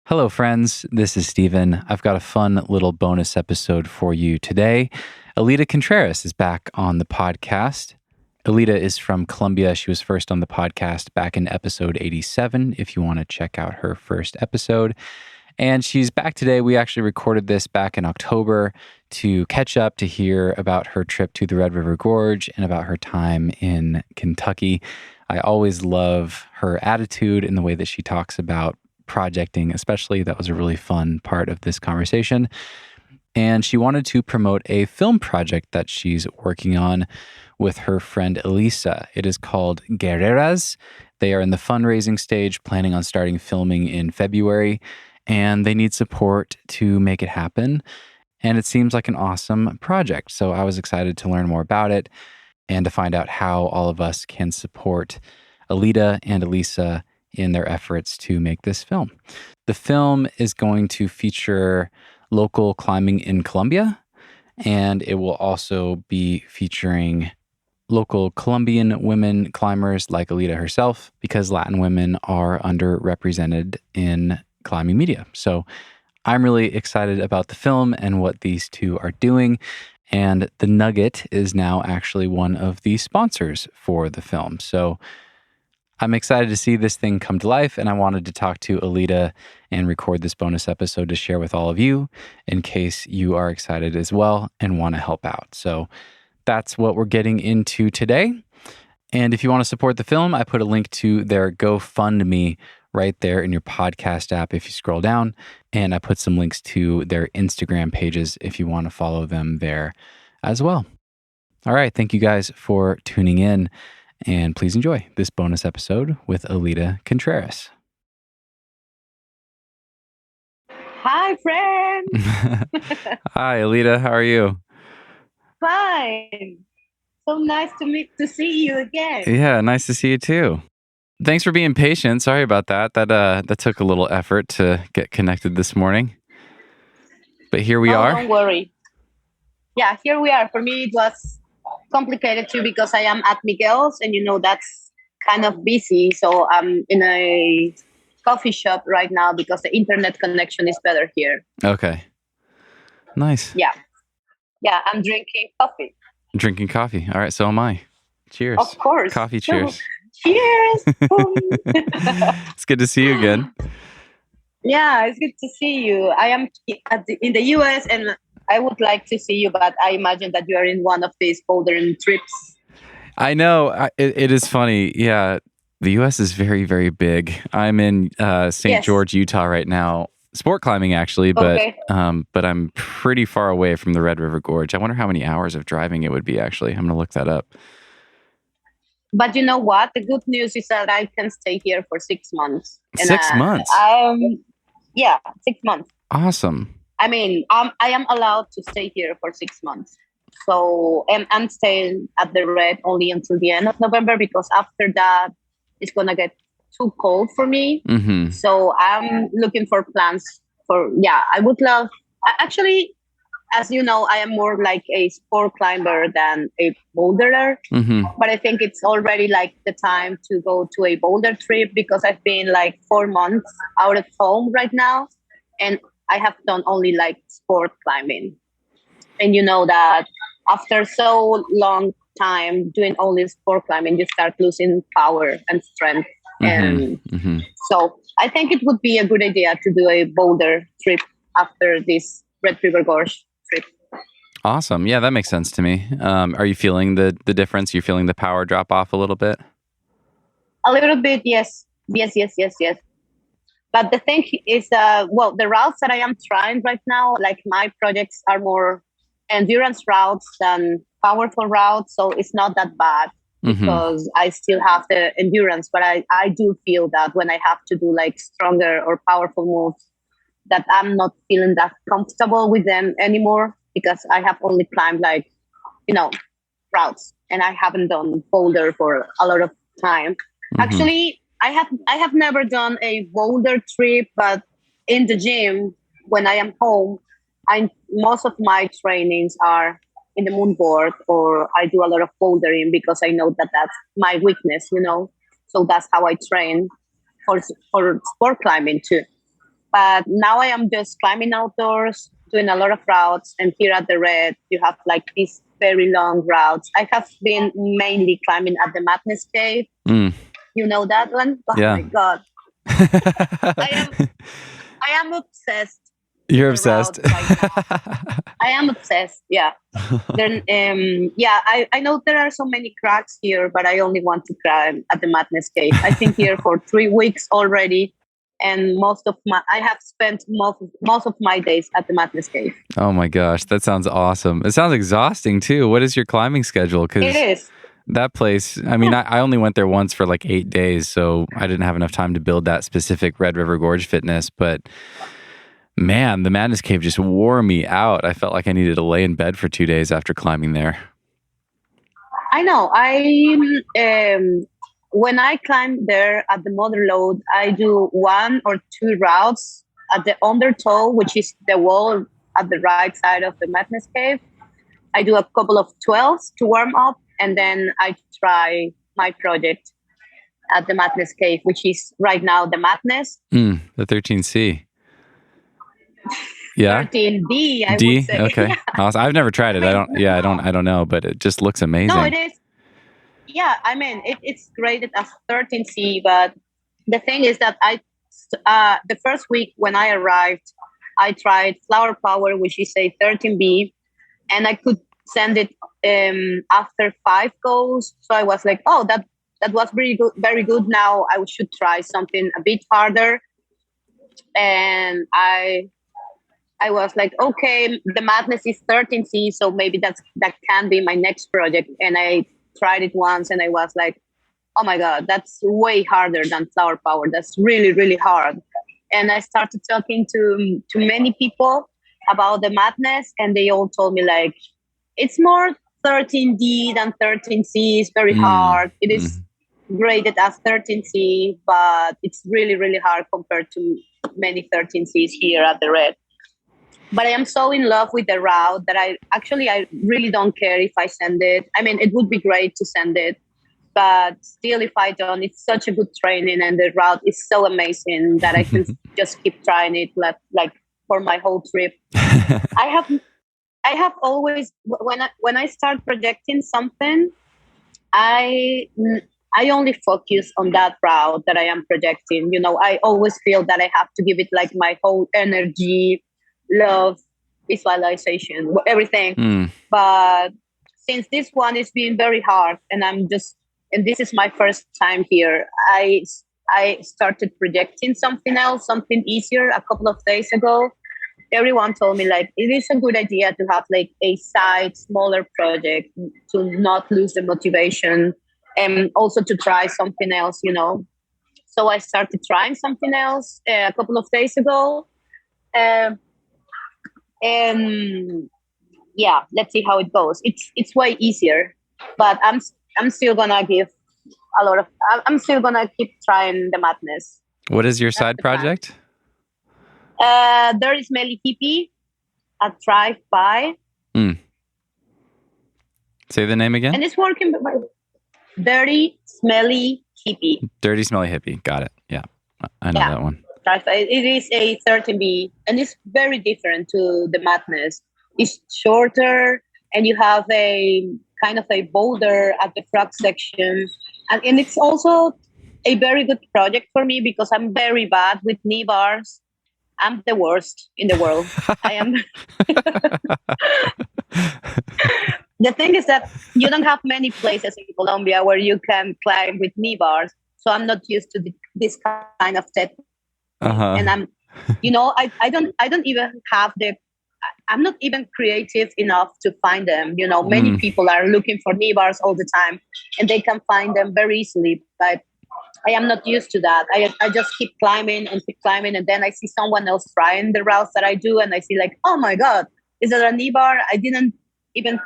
Hello, friends. This is Steven. I've got a fun little bonus episode for you today. Alita Contreras is back on the podcast. Alita is from Colombia. She was first on the podcast back in episode 87, if you want to check out her first episode. And she's back today. We actually recorded this back in October to catch up, to hear about her trip to the Red River Gorge and about her time in Kentucky. I always love her attitude and the way that she talks about projecting, especially. That was a really fun part of this conversation. And she wanted to promote a film project that she's working on with her friend Elisa. It is called Guerreras. They are in the fundraising stage, planning on starting filming in February, and they need support to make it happen. And it seems like an awesome project. So I was excited to learn more about it and to find out how all of us can support Alita and Elisa in their efforts to make this film. The film is going to feature local climbing in Colombia, and it will also be featuring local Colombian women climbers like Alita herself, because Latin women are underrepresented in climbing media. So I'm really excited about the film and what these two are doing. And The Nugget is now actually one of the sponsors for the film. So I'm excited to see this thing come to life, and I wanted to talk to Alita and record this bonus episode to share with all of you in case you are excited as well and want to help out. So that's what we're getting into today. And if you want to support the film, I put a link to their GoFundMe right there in your podcast app if you scroll down. And I put some links to their Instagram pages if you want to follow them there as well. All right. Thank you guys for tuning in. And please enjoy this bonus episode with Alita Contreras. Hi, friend. Hi, Alita. How are you? Fine. So nice to see you again. Yeah, nice to see you too. Thanks for being patient. Sorry about that. That took a little effort to get connected this morning. But here we are. Don't worry. Yeah, here we are. For me, it was complicated too because I am at Miguel's, and that's kind of busy. So I'm in a coffee shop right now because the internet connection is better here. Okay. Nice. Yeah, I'm drinking coffee. Drinking coffee. All right, so am I. Cheers. Of course. Coffee cheers. Cheers. It's good to see you again. Yeah, it's good to see you. I am in the US, and I would like to see you, but I imagine that you are in one of these bouldering trips. I know. It is funny. Yeah, the U.S. is very, very big. I'm in St. George, Utah right now. Sport climbing, actually, but but I'm pretty far away from the Red River Gorge. I wonder how many hours of driving it would be, actually. I'm going to look that up. But you know what? The good news is that I can stay here for 6 months. And, 6 months? 6 months. Awesome. I mean, I am allowed to stay here for 6 months. So I'm staying at the Red only until the end of November, because after that, it's going to get too cold for me. Mm-hmm. So I'm looking for plans I would love, actually, as you know, I am more like a sport climber than a boulderer. Mm-hmm. But I think it's already like the time to go to a boulder trip, because I've been like 4 months out of home right now. And I have done only like sport climbing. And you know that after so long time doing only sport climbing, you start losing power and strength. Mm-hmm. And so I think it would be a good idea to do a boulder trip after this Red River Gorge trip. Awesome. Yeah, that makes sense to me. Are you feeling the difference? You're feeling the power drop off a little bit? A little bit, yes. Yes. But the thing is, the routes that I am trying right now, like my projects are more endurance routes than powerful routes. So it's not that bad because I still have the endurance. But I do feel that when I have to do like stronger or powerful moves, that I'm not feeling that comfortable with them anymore, because I have only climbed like, routes, and I haven't done boulder for a lot of time. Mm-hmm. Actually, I have never done a boulder trip, but in the gym when I am home, most of my trainings are in the moon board, or I do a lot of bouldering because I know that that's my weakness, So that's how I train for sport climbing too. But now I am just climbing outdoors, doing a lot of routes. And here at the Red, you have like these very long routes. I have been mainly climbing at the Madness Cave. You know that one? Oh Yeah. my God. I am obsessed. You're obsessed. Right I am obsessed. Yeah. Then, I know there are so many cracks here, but I only want to climb at the Madness Cave. I've been here for 3 weeks already, and I have spent most of my days at the Madness Cave. Oh my gosh, that sounds awesome. It sounds exhausting too. What is your climbing schedule? It is. That place, I mean, I only went there once for like 8 days, so I didn't have enough time to build that specific Red River Gorge fitness, but man, the Madness Cave just wore me out. I felt like I needed to lay in bed for 2 days after climbing there. I know. When I climb there at the Mother Lode, I do 1 or 2 routes at the undertow, which is the wall at the right side of the Madness Cave. I do a couple of 12s to warm up, and then I try my project at the Madness Cave, which is right now the Madness. The 13C. Yeah. 13D, I D? would say. Okay. Yeah. Awesome. I've never tried it. I don't know, but it just looks amazing. No, it is. Yeah, I mean, it's graded as 13C, but the thing is that the first week when I arrived, I tried Flower Power, which is a 13B, and I could send it after 5 goes. So I was like, oh, that was very good. Now I should try something a bit harder. And I was like, okay, the Madness is 13C, so maybe that can be my next project. And I tried it once, and I was like, oh my God, that's way harder than Flower Power. That's really, really hard. And I started talking to many people about the Madness, and they all told me like, it's more 13D than 13C. It's very hard. It is graded as 13C, but it's really, really hard compared to many 13Cs here at the Red. But I am so in love with the route that I really don't care if I send it. I mean, it would be great to send it, but still, if I don't, it's such a good training, and the route is so amazing that I can just keep trying it like for my whole trip. I have always, when I start projecting something, I only focus on that route that I am projecting. You know, I always feel that I have to give it like my whole energy, love, visualization, everything. But since this one is being very hard, and this is my first time here, I started projecting something else, something easier a couple of days ago. Everyone told me like it is a good idea to have like a smaller project to not lose the motivation, and also to try something else, you know. So I started trying something else a couple of days ago. And yeah, let's see how it goes. It's way easier, but I'm still gonna give a lot of. I'm still gonna keep trying the Madness. What is your side project? There is Smelly Hippie at Drive By. Say the name again. And it's working. Dirty Smelly Hippie. Dirty Smelly Hippie. Got it. Yeah, I know that one. It is a 13B, and it's very different to the Madness. It's shorter, and you have a kind of a boulder at the frog section. And it's also a very good project for me because I'm very bad with knee bars. I'm the worst in the world. I am. The thing is that you don't have many places in Colombia where you can climb with knee bars. So I'm not used to this kind of technique. And I'm, I don't even have I'm not even creative enough to find them. You know, many people are looking for knee bars all the time, and they can find them very easily. But I am not used to that. I just keep climbing, and then I see someone else trying the routes that I do, and I see like, oh my God, is there a knee bar? I didn't even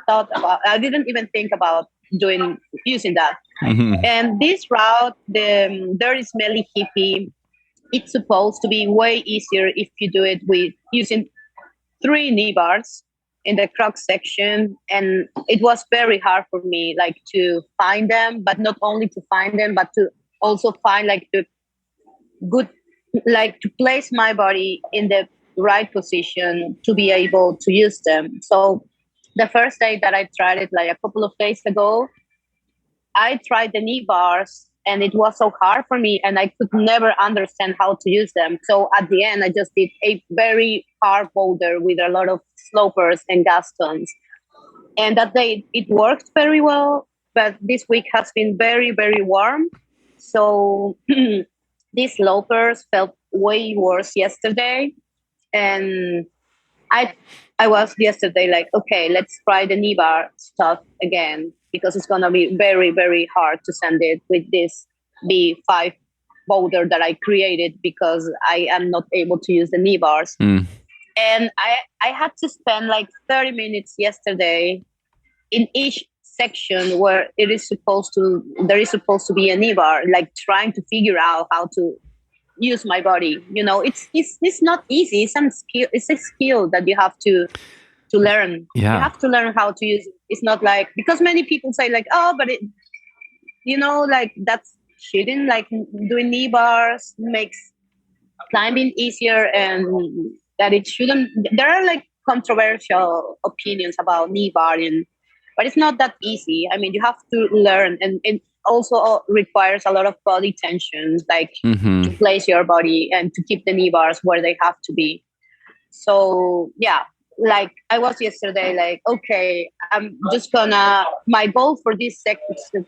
think about using that. And this route, the Dirty Smelly Hippie, it's supposed to be way easier if you do it with using 3 knee bars in the crux section. And it was very hard for me, like, to find them, but not only to find them, but to also find like the good like to place my body in the right position to be able to use them. So the first day that I tried it, like a couple of days ago, I tried the knee bars and it was so hard for me and I could never understand how to use them. So at the end, I just did a very hard boulder with a lot of slopers and gastons. And that day it worked very well, but this week has been very, very warm. So these slopers felt way worse yesterday. And I I was yesterday like, okay, let's try the knee bar stuff again because it's gonna be very, very hard to send it with this B5 boulder that I created because I am not able to use the knee bars. And I had to spend like 30 minutes yesterday in each section where there is supposed to be a knee bar, like trying to figure out how to use my body. It's not easy. It's a skill that you have to learn. Yeah. You have to learn how to use it. It's not like, because many people say like, oh, but it, like that's cheating, like doing knee bars makes climbing easier, and that it shouldn't. There are like controversial opinions about knee barring, but it's not that easy. I mean, you have to learn, and it also requires a lot of body tension, like to place your body and to keep the knee bars where they have to be. So yeah, like I was yesterday, like, okay, I'm just gonna, my goal for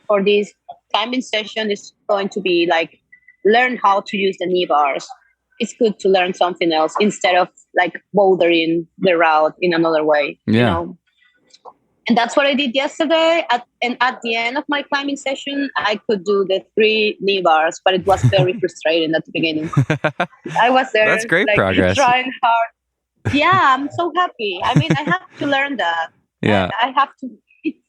for this climbing session is going to be like learn how to use the knee bars. It's good to learn something else instead of like bouldering the route in another way. Yeah. And that's what I did yesterday. And at the end of my climbing session, I could do the 3 knee bars, but it was very frustrating at the beginning. I was there. That's great like, progress. Trying hard. Yeah, I'm so happy. I mean, I have to learn that. Yeah. I have to.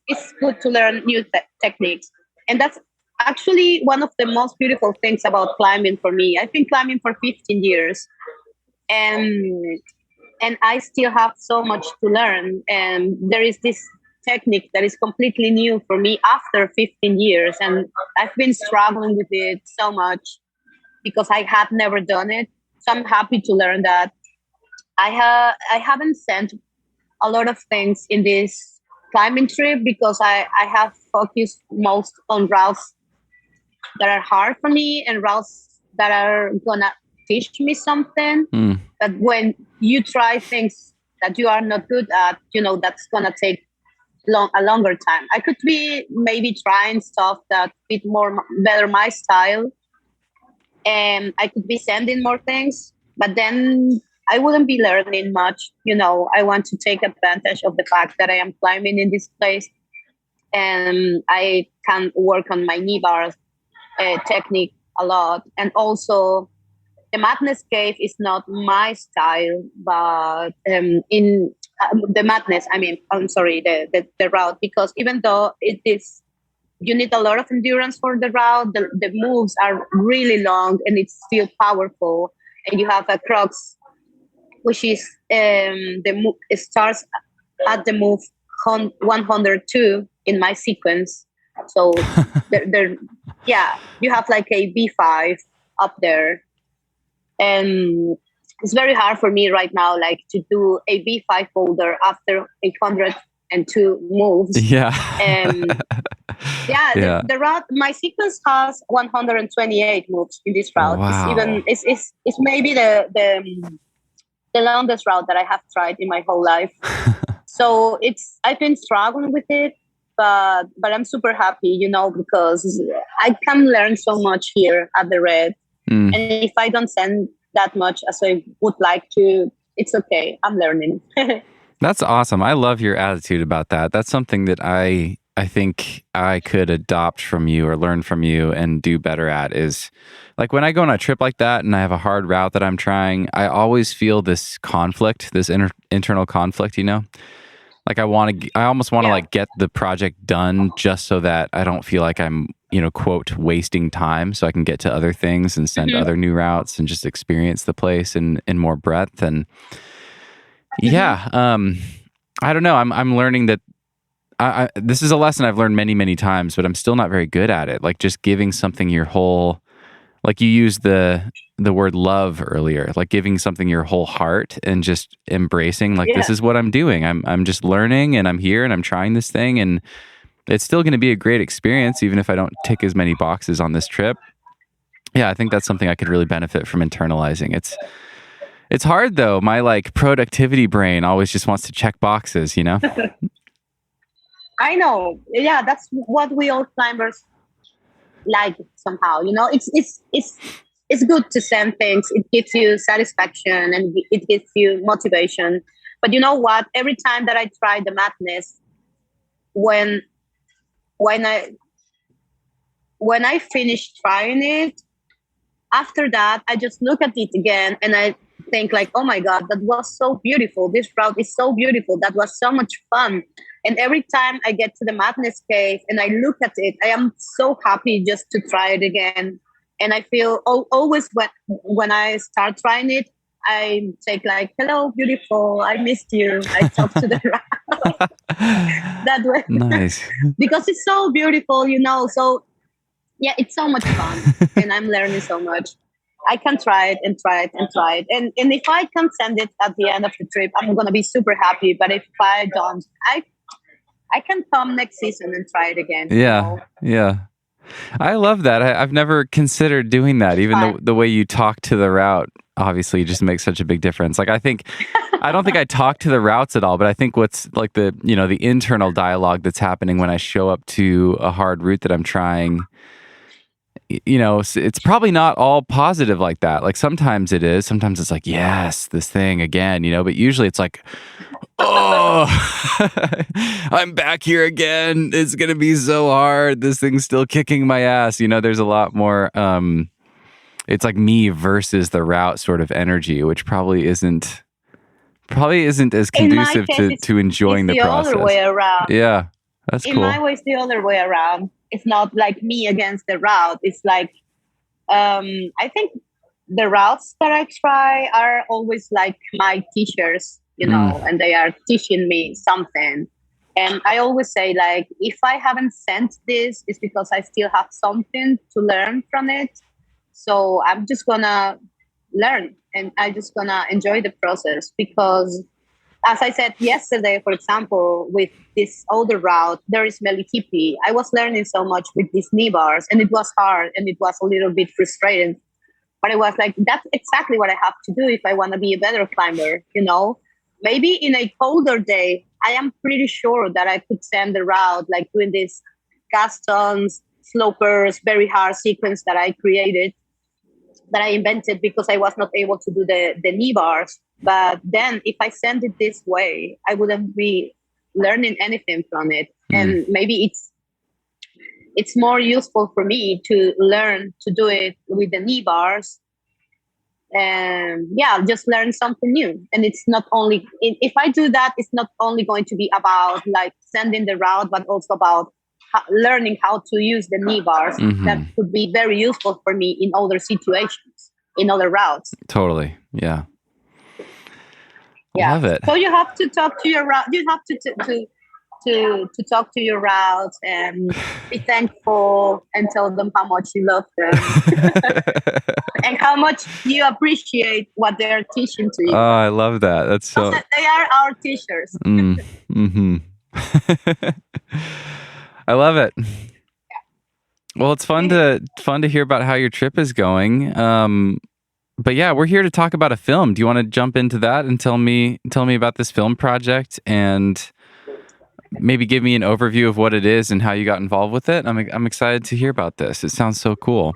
It's good to learn new techniques, and that's actually one of the most beautiful things about climbing for me. I've been climbing for 15 years, and I still have so much to learn. And there is this technique that is completely new for me after 15 years, and I've been struggling with it so much because I had never done it. So I'm happy to learn that. I haven't sent a lot of things in this climbing trip because I have focused most on routes that are hard for me and routes that are gonna teach me something. But when you try things that you are not good at, that's gonna take a longer time. I could be maybe trying stuff that fit better my style, and I could be sending more things, but then I wouldn't be learning much. I want to take advantage of the fact that I am climbing in this place, and I can work on my knee bar technique a lot. And also, the Madness Cave is not my style, but in the Madness, the route, because even though it is, you need a lot of endurance for the route, the moves are really long and it's still powerful. And you have a crux, which is it starts at the move 102 in my sequence. So you have like a B5 up there. And it's very hard for me right now, like to do a B5 boulder after 802 moves. Yeah. The route, my sequence has 128 moves in this route. Wow. It's maybe the longest route that I have tried in my whole life. So I've been struggling with it, but I'm super happy, because I can learn so much here at the Red. And if I don't send that much as I would like to, it's okay. I'm learning. That's awesome. I love your attitude about that. That's something that I think I could adopt from you or learn from you and do better at, is like when I go on a trip like that and I have a hard route that I'm trying, I always feel this conflict, this internal conflict, Like I almost want to like get the project done just so that I don't feel like I'm, quote, wasting time, so I can get to other things and send other new routes and just experience the place in more breadth. And I don't know. I'm learning that this is a lesson I've learned many, many times, but I'm still not very good at it. Like just giving something your whole like you used the word love earlier, like giving something your whole heart and just embracing, like, this is what I'm doing. I'm just learning, and I'm here, and I'm trying this thing, and it's still going to be a great experience, even if I don't tick as many boxes on this trip. Yeah, I think that's something I could really benefit from internalizing. It's hard though. My like productivity brain always just wants to check boxes, you know? I know. Yeah, that's what we all climbers like somehow. You know, it's good to send things. It gives you satisfaction and it gives you motivation. But you know what? Every time that I try the madness, when when I when I finish trying it, after that I just look at it again and I think like, oh my god, that was so beautiful. This route is so beautiful. That was so much fun. And every time I get to the madness cave and I look at it, I am so happy just to try it again. And I feel always when I start trying it, I take like, hello, beautiful. I missed you. I talk to the route that way. Nice. Because it's so beautiful, you know. So yeah, it's so much fun and I'm learning so much. I can try it and try it and try it. And if I can send it at the end of the trip, I'm going to be super happy. But if I don't, I can come next season and try it again. Yeah. You know? Yeah. I love that. I've never considered doing that. Even the way you talk to the route, obviously, just makes such a big difference. Like, I don't think I talk to the routes at all, but I think what's like the internal dialogue that's happening when I show up to a hard route that I'm trying, it's probably not all positive like that. Like sometimes it is. Sometimes it's like, yes, this thing again, but usually it's like, oh, I'm back here again. It's going to be so hard. This thing's still kicking my ass. There's a lot more, it's like me versus the route sort of energy, which probably isn't as conducive to enjoying the process. The other way around. Yeah, that's cool. In my way, it's the other way around. It's not like me against the route. It's like, I think the routes that I try are always like my teachers, and they are teaching me something. And I always say, like, if I haven't sent this, it's because I still have something to learn from it. So I'm just gonna learn and I'm just gonna enjoy the process because, as I said yesterday, for example, with this older route, there is Melikipi. I was learning so much with these knee bars and it was hard and it was a little bit frustrating. But I was like, that's exactly what I have to do if I want to be a better climber, Maybe in a colder day, I am pretty sure that I could send the route, like doing this Gastons, slopers, very hard sequence that I created, that I invented because I was not able to do the knee bars. But then if I send it this way, I wouldn't be learning anything from it. And maybe it's more useful for me to learn to do it with the knee bars. And just learn something new. And it's not only, if I do that, it's not only going to be about like sending the route, but also about learning how to use the knee bars. That could be very useful for me in other situations, in other routes. Totally. Yeah. Yeah. Love it. So you have to talk to your route. You have to talk to your routes and be thankful and tell them how much you love them and how much you appreciate what they're teaching to you. Oh, I love that. That's so. They are our teachers. I love it. Well, it's fun to hear about how your trip is going. But yeah, we're here to talk about a film. Do you want to jump into that and tell me about this film project and maybe give me an overview of what it is and how you got involved with it? I'm excited to hear about this. It sounds so cool.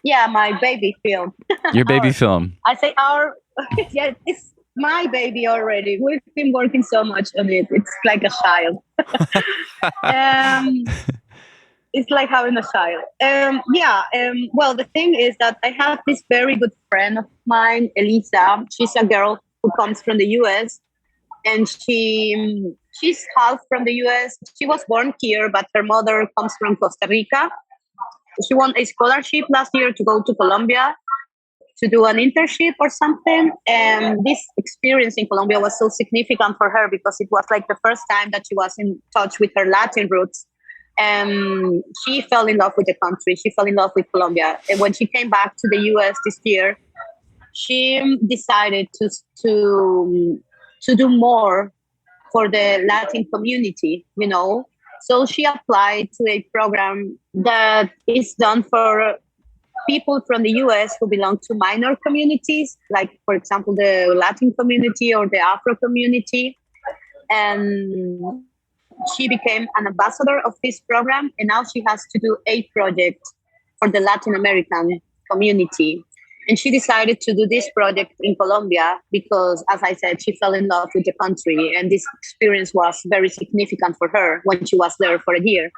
Yeah, my baby film. Your baby film. I say our. Yeah, it's my baby already. We've been working so much on it. It's like a child. It's like having a child. Well, the thing is that I have this very good friend of mine, Elisa. She's a girl who comes from the US, and she's half from the US. She was born here, but her mother comes from Costa Rica. She won a scholarship last year to go to Colombia to do an internship or something. And this experience in Colombia was so significant for her because it was like the first time that she was in touch with her Latin roots. And she fell in love with the country. She fell in love with Colombia. And when she came back to the US this year, she decided to do more for the Latin community, So she applied to a program that is done for people from the US who belong to minor communities, like, for example, the Latin community or the Afro community. And she became an ambassador of this program, and now she has to do a project for the Latin American community. And she decided to do this project in Colombia because, as I said, she fell in love with the country, and this experience was very significant for her when she was there for a year.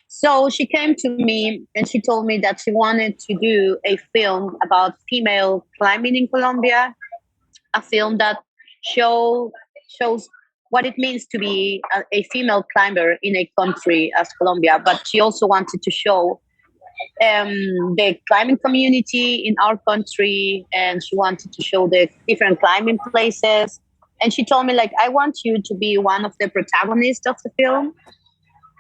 So she came to me and she told me that she wanted to do a film about female climbing in Colombia, a film that shows what it means to be a female climber in a country as Colombia. But she also wanted to show the climbing community in our country, and she wanted to show the different climbing places. And she told me, like, I want you to be one of the protagonists of the film.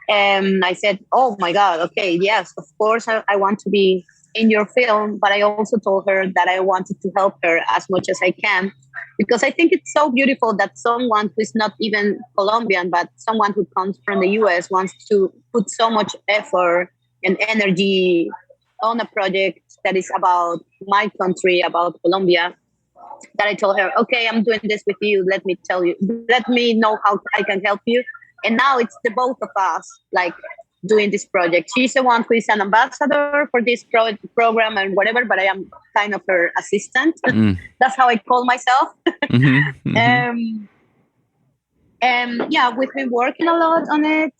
And I said, oh my God, okay, yes, of course, I want to be in your film. But I also told her that I wanted to help her as much as I can, because I think it's so beautiful that someone who is not even Colombian, but someone who comes from the US wants to put so much effort and energy on a project that is about my country, about Colombia, that I told her, okay, I'm doing this with you. Let me know how I can help you. And now it's the both of us, like, doing this project. She's the one who is an ambassador for this program and whatever, but I am kind of her assistant. That's how I call myself. And yeah, we've been working a lot on it.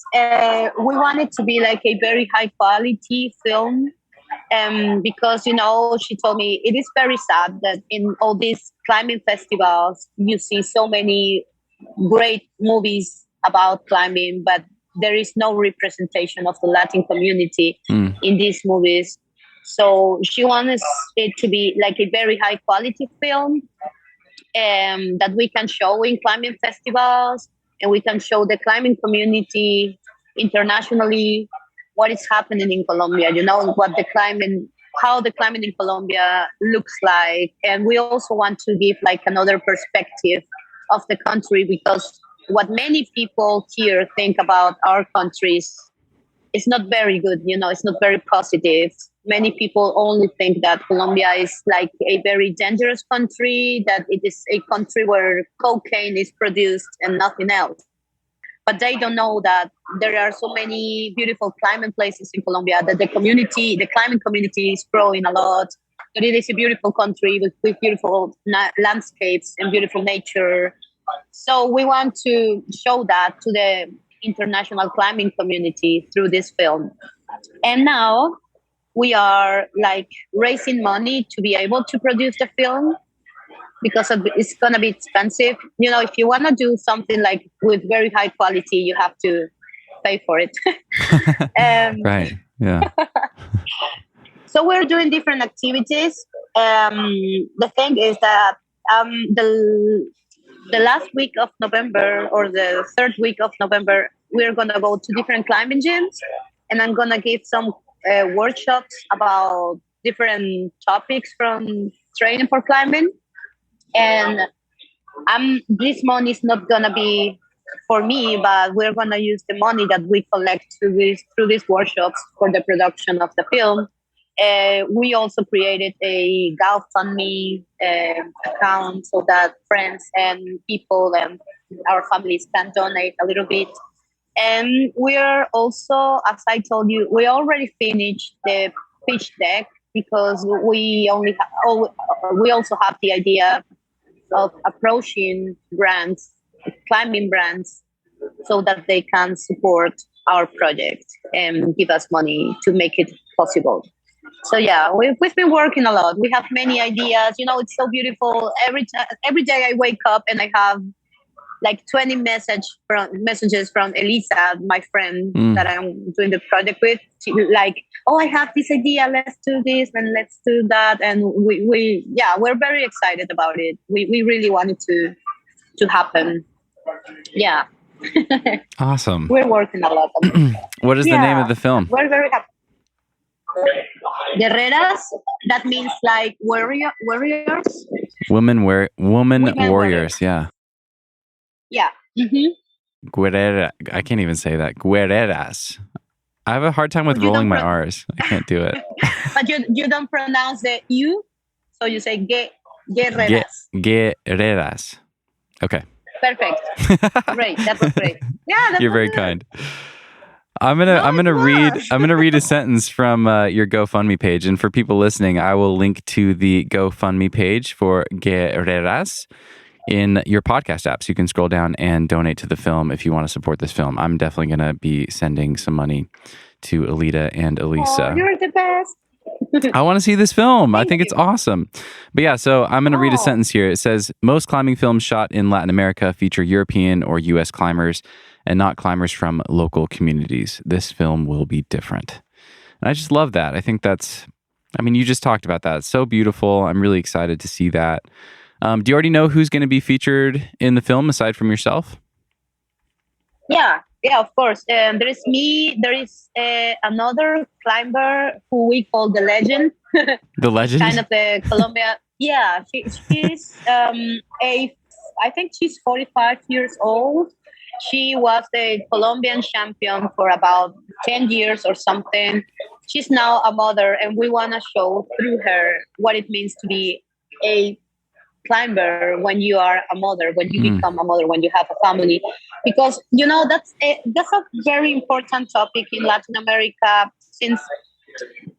We want it to be like a very high quality film. Because, she told me it is very sad that in all these climbing festivals, you see so many great movies about climbing, but there is no representation of the Latin community in these movies. So she wants it to be like a very high quality film that we can show in climbing festivals, and we can show the climbing community internationally what is happening in Colombia, how the climbing in Colombia looks like. And we also want to give like another perspective of the country, because what many people here think about our countries is not very good, it's not very positive. Many people only think that Colombia is like a very dangerous country, that it is a country where cocaine is produced and nothing else. But they don't know that there are so many beautiful climbing places in Colombia, that the climbing community is growing a lot, that it is a beautiful country with beautiful landscapes and beautiful nature. So we want to show that to the international climbing community through this film. And now we are like raising money to be able to produce the film, because it's going to be expensive. If you want to do something like with very high quality, you have to pay for it. Right. Yeah. So we're doing different activities. The thing is that the last week of November, or the third week of November, we're going to go to different climbing gyms, and I'm going to give some workshops about different topics from training for climbing. And this money is not going to be for me, but we're going to use the money that we collect through these workshops for the production of the film. We also created a GoFundMe account so that friends and people and our families can donate a little bit. And we're also, as I told you, we already finished the pitch deck, because we also have the idea of approaching brands, climbing brands, so that they can support our project and give us money to make it possible. So yeah, we've been working a lot. We have many ideas. It's so beautiful. Every day I wake up and I have like 20 messages from Elisa, my friend that I'm doing the project with. She, like, oh, I have this idea. Let's do this and let's do that. And we're very excited about it. We really want it to happen. Yeah. Awesome. We're working a lot on it. What is the name of the film? We're very happy. Guerreras, that means like warriors. Women Women warriors. Yeah. Yeah. Mm-hmm. Guerrera. I can't even say that. Guerreras. I have a hard time with rolling my R's. I can't do it. But you don't pronounce the U, so you say guerreras. Guerreras. Okay. Perfect. Great. That was great. Yeah, you're very kind. I'm gonna read a sentence from your GoFundMe page, and for people listening, I will link to the GoFundMe page for Guerreras in your podcast apps. You can scroll down and donate to the film if you want to support this film. I'm definitely gonna be sending some money to Alita and Elisa. Oh, you're the best. I want to see this film. I think it's awesome. But yeah, so I'm going to read a sentence here. It says, most climbing films shot in Latin America feature European or U.S. climbers and not climbers from local communities. This film will be different. And I just love that. I think you just talked about that. It's so beautiful. I'm really excited to see that. Do you already know who's going to be featured in the film aside from yourself? Yeah, of course. There is me. There is another climber who we call the legend. The legend? Kind of the Colombia. Yeah, she's I think she's 45 years old. She was the Colombian champion for about 10 years or something. She's now a mother, and we want to show through her what it means to be a climber when you are a mother, when you become a mother, when you have a family, because that's a very important topic in Latin America, since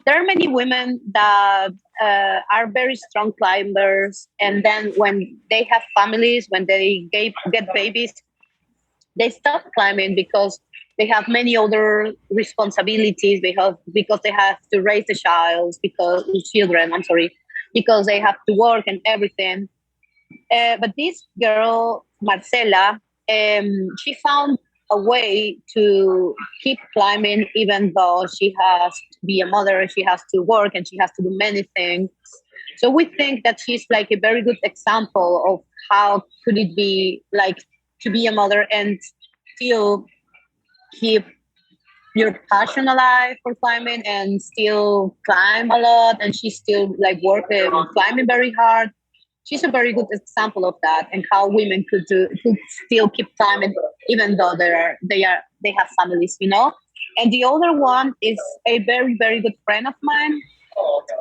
there are many women that are very strong climbers, and then when they have families, when they get babies, they stop climbing because they have many other responsibilities. Because they have to raise the children. I'm sorry, because they have to work and everything. But this girl, Marcela, she found a way to keep climbing, even though she has to be a mother, she has to work, and she has to do many things. So we think that she's like a very good example of how could it be like to be a mother and still keep your passion alive for climbing and still climb a lot, and she's still like working, climbing very hard. She's a very good example of that, and how women could still keep climbing even though they have families, And the other one is a very, very good friend of mine.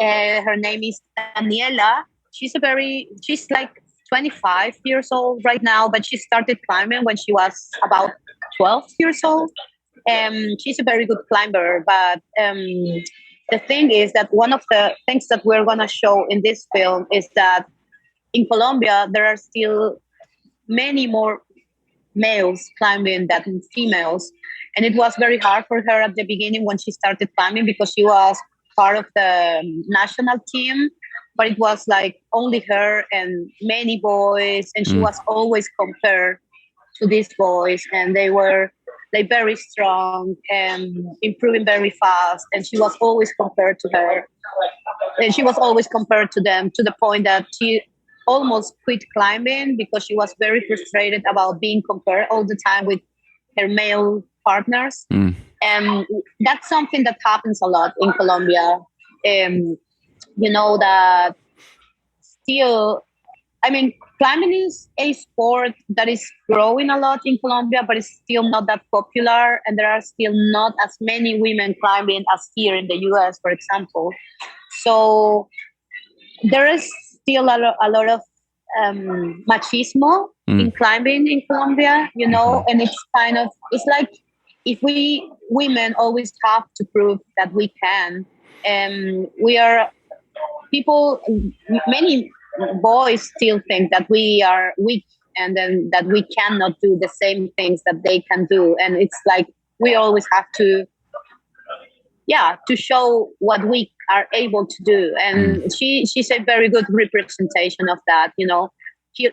Her name is Daniela. She's like 25 years old right now, but she started climbing when she was about 12 years old. She's a very good climber, but the thing is that one of the things that we're going to show in this film is that in Colombia, there are still many more males climbing than females. And it was very hard for her at the beginning when she started climbing, because she was part of the national team, but it was like only her and many boys. And she was always compared to these boys, and they were like very strong and improving very fast. And she was always compared to her. And she was always compared to them, to the point that she almost quit climbing because she was very frustrated about being compared all the time with her male partners. And that's something that happens a lot in Colombia. That still, climbing is a sport that is growing a lot in Colombia, but it's still not that popular. And there are still not as many women climbing as here in the US, for example. So there is still a lot of machismo in climbing in Colombia, and it's like if we women always have to prove that we can. Many boys still think that we are weak, and then that we cannot do the same things that they can do. And it's like we always have to show what we are able to do. And she's a very good representation of that.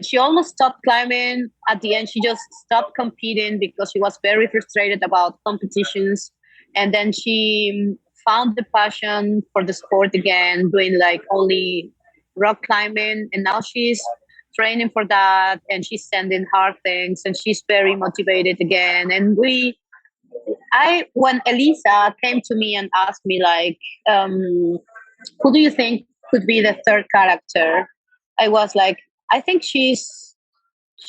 She almost stopped climbing at the end. She just stopped competing because she was very frustrated about competitions. And then she found the passion for the sport again, doing like only rock climbing. And now she's training for that, and she's sending hard things, and she's very motivated again. And when Elisa came to me and asked me like, who do you think could be the third character? I was like, I think she's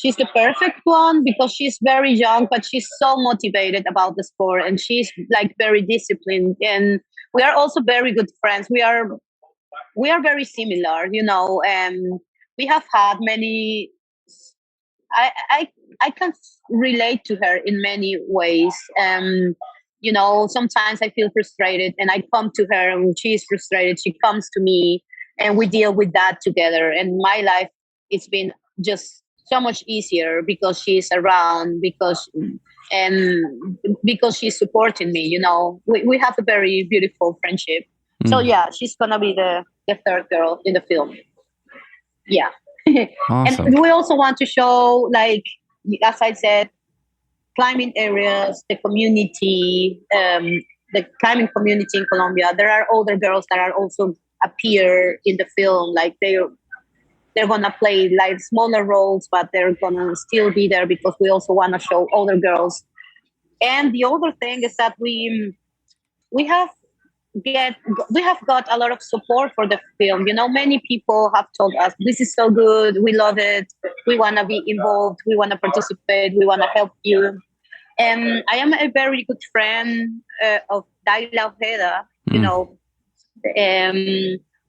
the perfect one because she's very young, but she's so motivated about the sport, and she's like very disciplined. And we are also very good friends. We are very similar, and we have had many. I can relate to her in many ways. Sometimes I feel frustrated, and I come to her, and when she's frustrated, she comes to me, and we deal with that together. And my life, it's been just so much easier because she's around, because she's supporting me. We have a very beautiful friendship. So yeah, she's gonna be the third girl in the film. Yeah. Awesome. And we also want to show, like, as I said, climbing areas, the community, the climbing community in Colombia. There are older girls that are also appear in the film. Like they're gonna play like smaller roles, but they're gonna still be there because we also want to show older girls. And the other thing is that we have got a lot of support for the film. Many people have told us, this is so good, we love it, we want to be involved, we want to participate, we want to help you. And I am a very good friend of Daila Ojeda,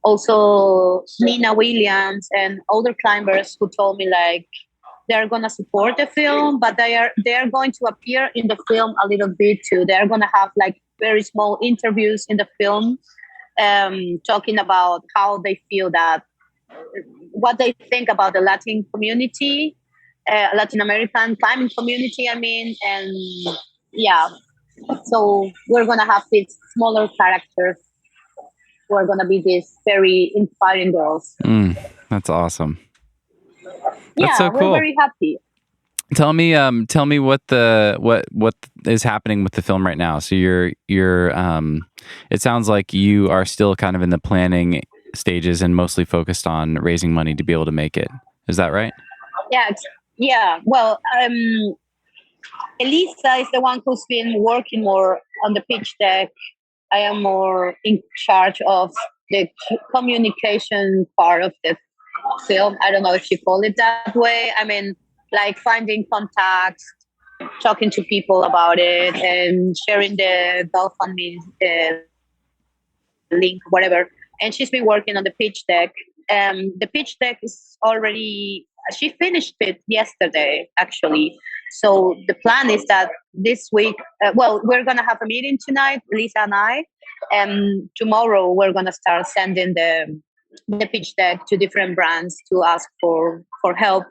also Nina Williams and other climbers who told me like they're gonna support the film, but they are going to appear in the film a little bit too. They're gonna have like very small interviews in the film, talking about how they feel what they think about the Latin community, Latin American climbing community, I mean. And yeah, so we're gonna have these smaller characters who are gonna be these very inspiring girls. That's awesome. That's so cool. We're very happy. Tell me what is happening with the film right now. So you're it sounds like you are still kind of in the planning stages and mostly focused on raising money to be able to make it. Is that right? Yeah. Well, Elisa is the one who's been working more on the pitch deck. I am more in charge of the communication part of the film. I don't know if you call it that way. I mean, like finding contacts, talking to people about it, and sharing the GoFundMe link, whatever. And she's been working on the pitch deck. The pitch deck is already, she finished it yesterday, actually. So the plan is that this week, we're going to have a meeting tonight, Lisa and I, and tomorrow we're going to start sending the pitch deck to different brands to ask for help.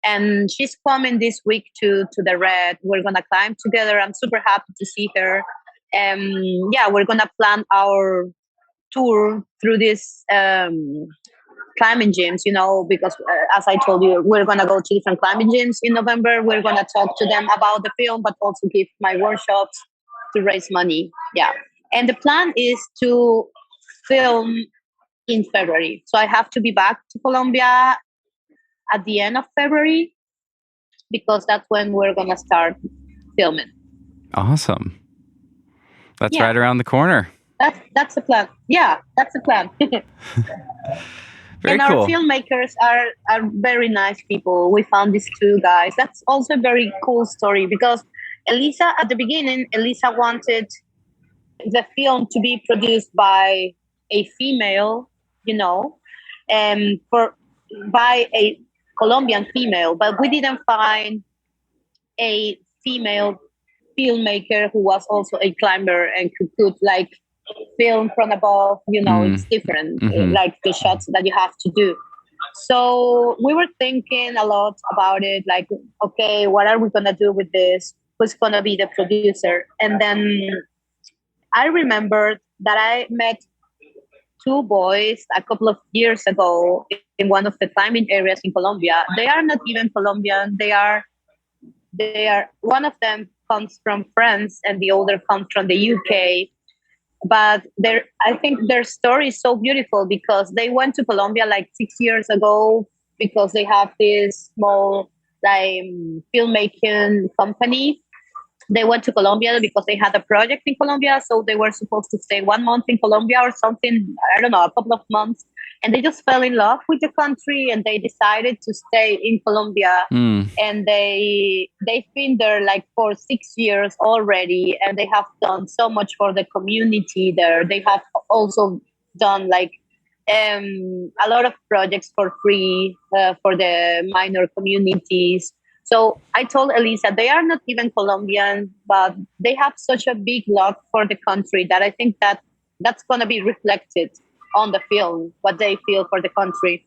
And she's coming this week to the Red. We're going to climb together. I'm super happy to see her. We're going to plan our tour through this climbing gyms, because as I told you, we're going to go to different climbing gyms in November. We're going to talk to them about the film, but also give my workshops to raise money. Yeah. And the plan is to film in February. So I have to be back to Colombia at the end of February because that's when we're going to start filming. Awesome. That's right around the corner. That's the plan. Yeah, that's the plan. Very and cool. Our filmmakers are very nice people. We found these two guys. That's also a very cool story because Elisa, at the beginning, Elisa wanted the film to be produced by a female, by a Colombian female, but we didn't find a female filmmaker who was also a climber and could like film from above. It's different, like the shots that you have to do. So we were thinking a lot about it, like, okay, what are we gonna do with this? Who's gonna be the producer? And then I remembered that I met two boys a couple of years ago in one of the climbing areas in Colombia. They are not even Colombian. They are one of them comes from France and the other comes from the UK. But I think their story is so beautiful because they went to Colombia like 6 years ago because they have this small like filmmaking company. They went to Colombia because they had a project in Colombia. So they were supposed to stay 1 month in Colombia or something, I don't know, a couple of months. And they just fell in love with the country and they decided to stay in Colombia. And they've been there like for 6 years already. And they have done so much for the community there. They have also done like a lot of projects for free for the minor communities. So I told Elisa, they are not even Colombian, but they have such a big love for the country that I think that that's going to be reflected on the film, what they feel for the country.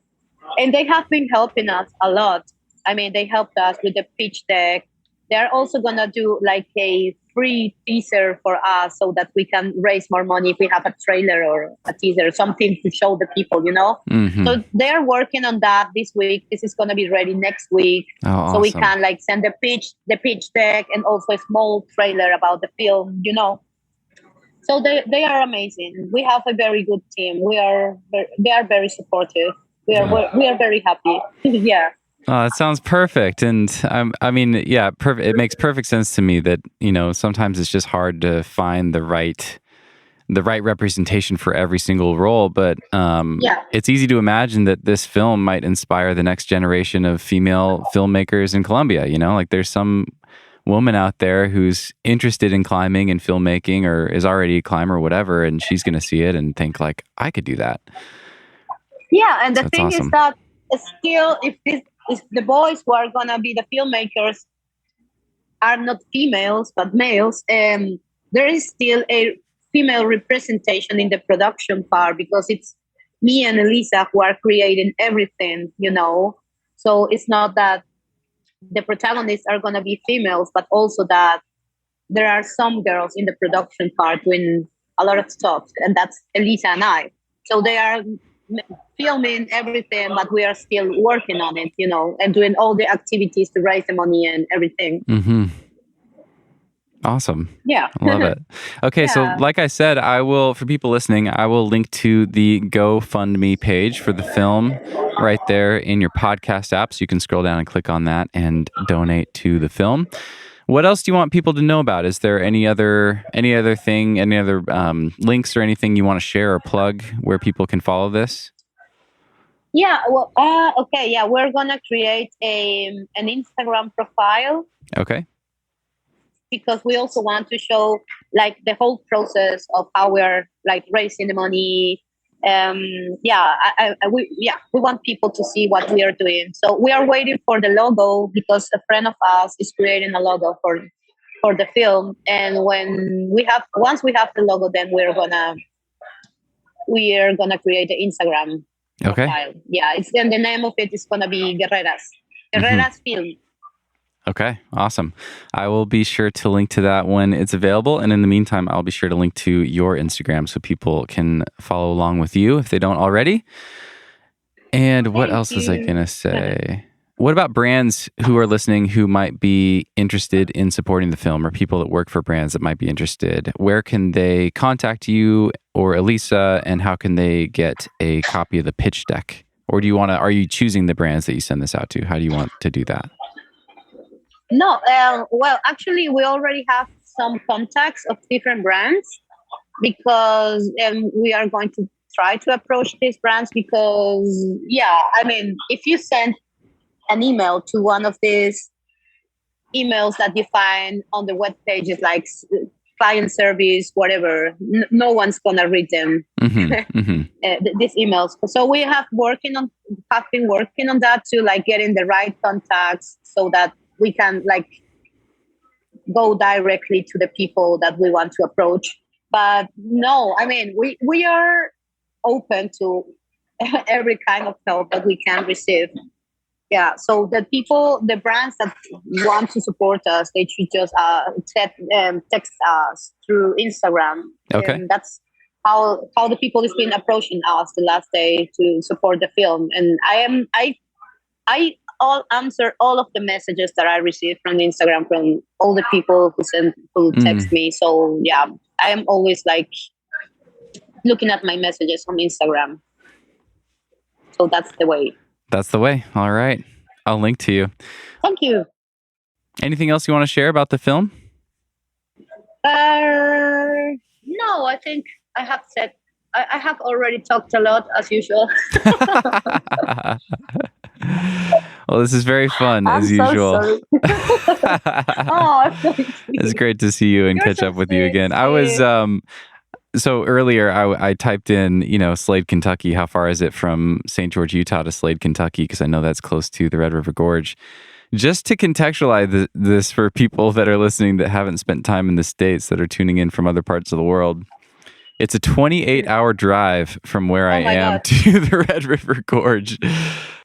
And they have been helping us a lot. I mean, they helped us with the pitch deck. They're also going to do like a free teaser for us so that we can raise more money if we have a trailer or a teaser, something to show the people, you know? So they're working on that this week. This is going to be ready next week. So we can like send the pitch deck and also a small trailer about the film, you know? So they are amazing. We have a very good team. They are very supportive. We are very happy. Yeah. Oh, it sounds perfect. And I mean, yeah, it makes perfect sense to me that, you know, sometimes it's just hard to find the right representation for every single role. But it's easy to imagine that this film might inspire the next generation of female filmmakers in Colombia. You know, like there's some woman out there who's interested in climbing and filmmaking or is already a climber or whatever, and she's going to see it and think like, I could do that. Yeah. And the thing awesome. is that still, if the boys who are going to be the filmmakers are not females, but males, there is still a female representation in the production part because it's me and Elisa who are creating everything, you know. So it's not that the protagonists are going to be females, but also that there are some girls in the production part doing a lot of stuff, and that's Elisa and I. So they are filming everything, but we are still working on it, you know, and doing all the activities to raise the money and everything. Awesome. Yeah. I love it. Okay. Yeah. So like I said, for people listening, I will link to the GoFundMe page for the film right there in your podcast app. So you can scroll down and click on that and donate to the film. What else do you want people to know about? Is there any other thing, any other links or anything you want to share or plug where people can follow this? Yeah. Well, okay. Yeah. We're going to create an Instagram profile. Okay. Because we also want to show like the whole process of how we're like raising the money. We want people to see what we are doing. So we are waiting for the logo because a friend of ours is creating a logo for the film. And once we have the logo, then we are gonna create the Instagram profile. Yeah, the name of it is gonna be Guerreras Film. Okay, awesome. I will be sure to link to that when it's available. And in the meantime, I'll be sure to link to your Instagram so people can follow along with you if they don't already. And what else was I going to say? What about brands who are listening who might be interested in supporting the film or people that work for brands that might be interested? Where can they contact you or Elisa, and how can they get a copy of the pitch deck? Or are you choosing the brands that you send this out to? How do you want to do that? No, well, actually, we already have some contacts of different brands because we are going to try to approach these brands because, I mean, if you send an email to one of these emails that you find on the web pages like client service, whatever, no one's going to read them, these emails. So we have been working on that to like getting the right contacts so that we can like go directly to the people that we want to approach. But no, I mean, we are open to every kind of help that we can receive. Yeah. So the brands that want to support us, they should just text us through Instagram. Okay. And that's how the people has been approaching us the last day to support the film. And I'll answer all of the messages that I receive from Instagram from all the people who text me. So I am always like looking at my messages on Instagram. So that's the way. That's the way. All right. I'll link to you. Thank you. Anything else you want to share about the film? No, I think I have said, I have already talked a lot as usual. Well, this is very fun as so usual. Sorry. Oh, it's great to see you and catch up with you again. I was so earlier I typed in, Slade, Kentucky. How far is it from St. George, Utah to Slade, Kentucky? Because I know that's close to the Red River Gorge. Just to contextualize this for people that are listening that haven't spent time in the States, that are tuning in from other parts of the world, it's a 28-hour drive from where I am to the Red River Gorge. The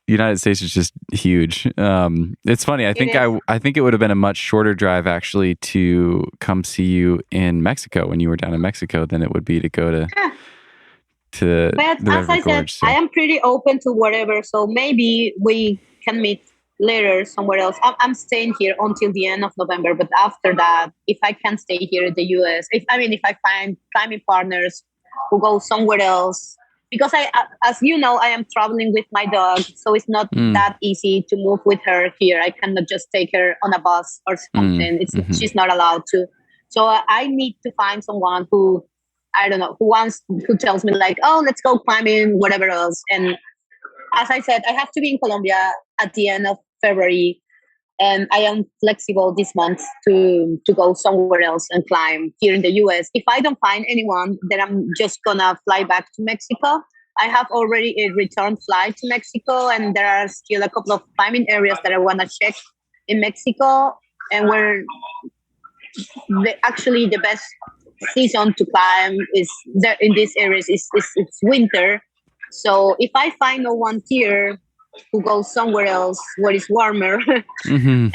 United States is just huge. It's funny. I think it would have been a much shorter drive actually to come see you in Mexico when you were down in Mexico than it would be to go to the Red River Gorge. I am pretty open to whatever. So maybe we can meet later somewhere else. I'm staying here until the end of November, but after that, if I can stay here in the US, if I find climbing partners who go somewhere else, because as you know, I am traveling with my dog, so it's not that easy to move with her here. I cannot just take her on a bus or something. She's not allowed to. So I need to find someone who, I don't know, who tells me like, oh, let's go climbing, whatever else. And as I said, I have to be in Colombia at the end of February, and I am flexible this month to go somewhere else and climb here in the US. If I don't find anyone, then I'm just gonna fly back to Mexico. I have already a return flight to Mexico, and there are still a couple of climbing areas that I wanna check in Mexico, and where actually the best season to climb is there in these areas is it's winter. So if I find no one here who goes somewhere else where it's warmer, then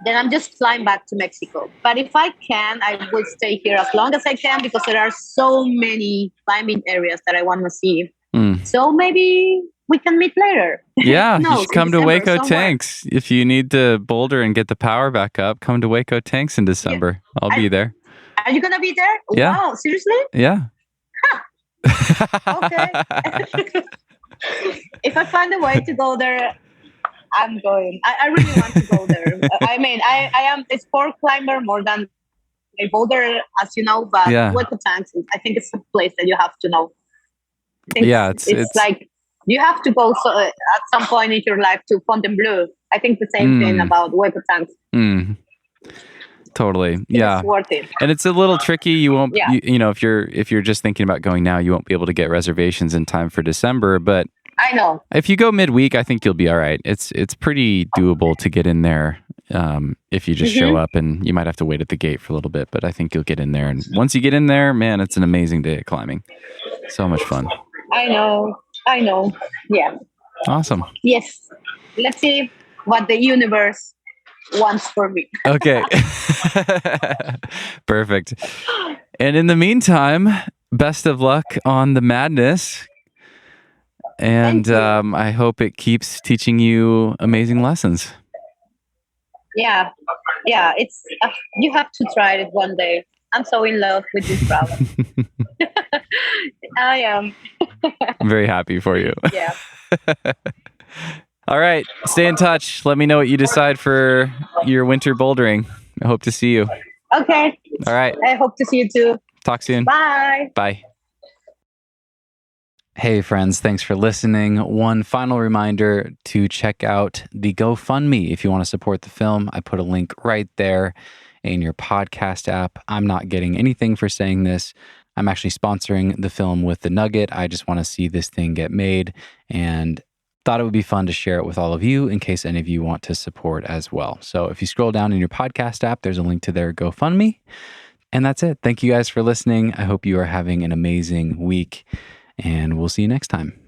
I'm just flying back to Mexico. But if I can, I will stay here as long as I can, because there are so many climbing areas that I want to see. So maybe we can meet later. Yeah, you should come to Waco somewhere. Tanks. If you need to boulder and get the power back up, come to Waco Tanks in December. Yeah. I'll be there. Are you going to be there? Yeah. Wow, seriously? Yeah. Okay. If I find a way to go there, I'm going. I really want to go there. I mean, I am a sport climber more than a boulder, as you know, but Waco Tanks, I think it's a place that you have to know. It's like you have to go at some point in your life to Fontainebleau. I think the same thing about Waco Tanks. Totally. Yeah. It's worth it. And it's a little tricky. You won't, if you're just thinking about going now, you won't be able to get reservations in time for December. But I know if you go midweek, I think you'll be all right. It's pretty doable to get in there if you just show up, and you might have to wait at the gate for a little bit, but I think you'll get in there. And once you get in there, man, it's an amazing day of climbing. So much fun. I know. Yeah. Awesome. Yes. Let's see what the universe wants for me. Okay. Perfect. And in the meantime, best of luck on the madness. And I hope it keeps teaching you amazing lessons. Yeah. It's you have to try it one day. I'm so in love with this problem. I am. I'm very happy for you. Yeah. All right. Stay in touch. Let me know what you decide for your winter bouldering. I hope to see you. Okay. All right. I hope to see you too. Talk soon. Bye. Bye. Hey friends, thanks for listening. One final reminder to check out the GoFundMe if you want to support the film. I put a link right there in your podcast app. I'm not getting anything for saying this. I'm actually sponsoring the film with the Nugget. I just want to see this thing get made, and thought it would be fun to share it with all of you in case any of you want to support as well. So if you scroll down in your podcast app, there's a link to their GoFundMe. And that's it. Thank you guys for listening. I hope you are having an amazing week, and we'll see you next time.